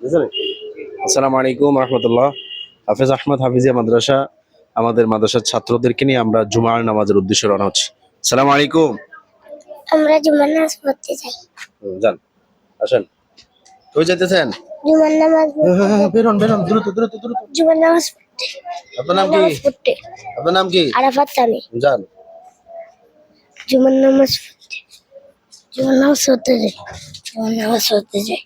বুঝলেন? আসসালামু আলাইকুম রহমতুল্লাহ। হাফেজ আহমদ হাফিজিয়া মাদ্রাসা, আমাদের মাদ্রাসার ছাত্রদেরকে নিয়ে আমরা জুমার নামাজের উদ্দেশ্যে রওনা হচ্ছি। আসসালামু আলাইকুম। আমরা জুমার নামাজ পড়তে যাই। যান, আসেন। কই যেতেছেন? জুমার নামাজ বেরোন বেরোন, দ্রুত দ্রুত দ্রুত। জুমার নামাজ পড়তে। আপনার নাম কি? নামাজ পড়তে। আপনার নাম কি? আরাফাত সামি। যান। জুমার নামাজ পড়তে। জুমার নামাজ পড়তে যাই। জুমার নামাজ পড়তে যাই।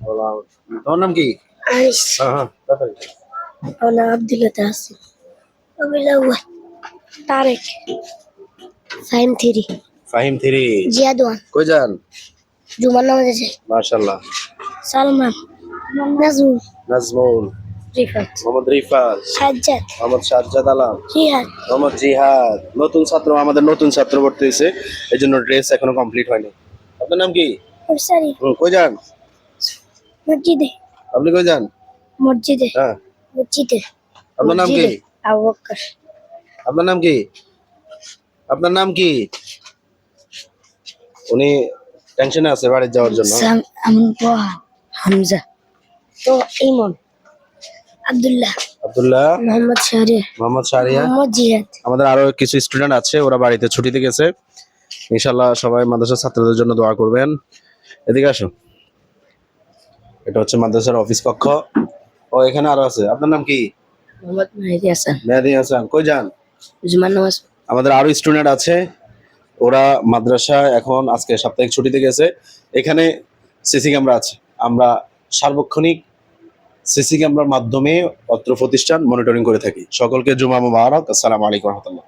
তোমার নাম কি? আরিস। হ্যাঁ, তাড়াতাড়ি। আমার নাম Abdullah Tahsin. Rabiul Awal. Tarek. Fahim three. Fahim three. Ziad one. কই যান? জুমার নামাজে যাই। মাশাআল্লাহ। সালমান। নাজমুল। নাজমুল। রিফাত। মোহাম্মদ রিফাত। সাজ্জাদ। মোহাম্মদ সাজ্জাদ আলম। জিহাদ। মোহাম্মদ জিহাদ। নতুন ছাত্র, আমাদের নতুন ছাত্র ভর্তি হয়েছে, এই জন্য ড্রেস এখনো কমপ্লিট হয়নি। আপনার নাম কি? মুরসালি। কই যান? মসজিদে। আপনি কই যান? মসজিদে। হ্যাঁ। মসজিদে। আপনার নাম কি? আবু বকর। আপনার নাম কি? আপনার নাম কি? উনি টেনশনে আছে বাড়ি যাওয়ার জন্য। আমিন তোহা। হামজা। তো ইমন। আব্দুল্লাহ। আব্দুল্লাহ। মোহাম্মদ শাহরিয়ার। মোহাম্মদ শাহরিয়া। মোহাম্মদ জিহাদ। আমাদের আরো কিছু স্টুডেন্ট আছে, ওরা বাড়িতে ছুটিতে গেছে। ইনশাআল্লাহ সবাই মাদ্রাসার ছাত্রদের জন্য দোয়া করবেন। এদিকে আসো। এটা হচ্ছে মাদ্রাসার অফিস কক্ষ। ও এখানে আরো আছে। আপনার নাম কি? মোহাম্মদ মেহেদী হাসান। মেহেদী হাসান। কই যান? জুমার নামাজ। আমাদের আরো স্টুডেন্ট আছে, ওরা মাদ্রাসায় এখন আজকে সাপ্তাহিক ছুটিতে গেছে। এখানে সিসি ক্যামেরা আছে, আমরা সার্বক্ষণিক সিসি ক্যামেরার মাধ্যমে অত্র প্রতিষ্ঠান মনিটরিং করে থাকি। সকলকে জুমা মুবারক। আসসালামু আলাইকুম রহমতুল্লাহ।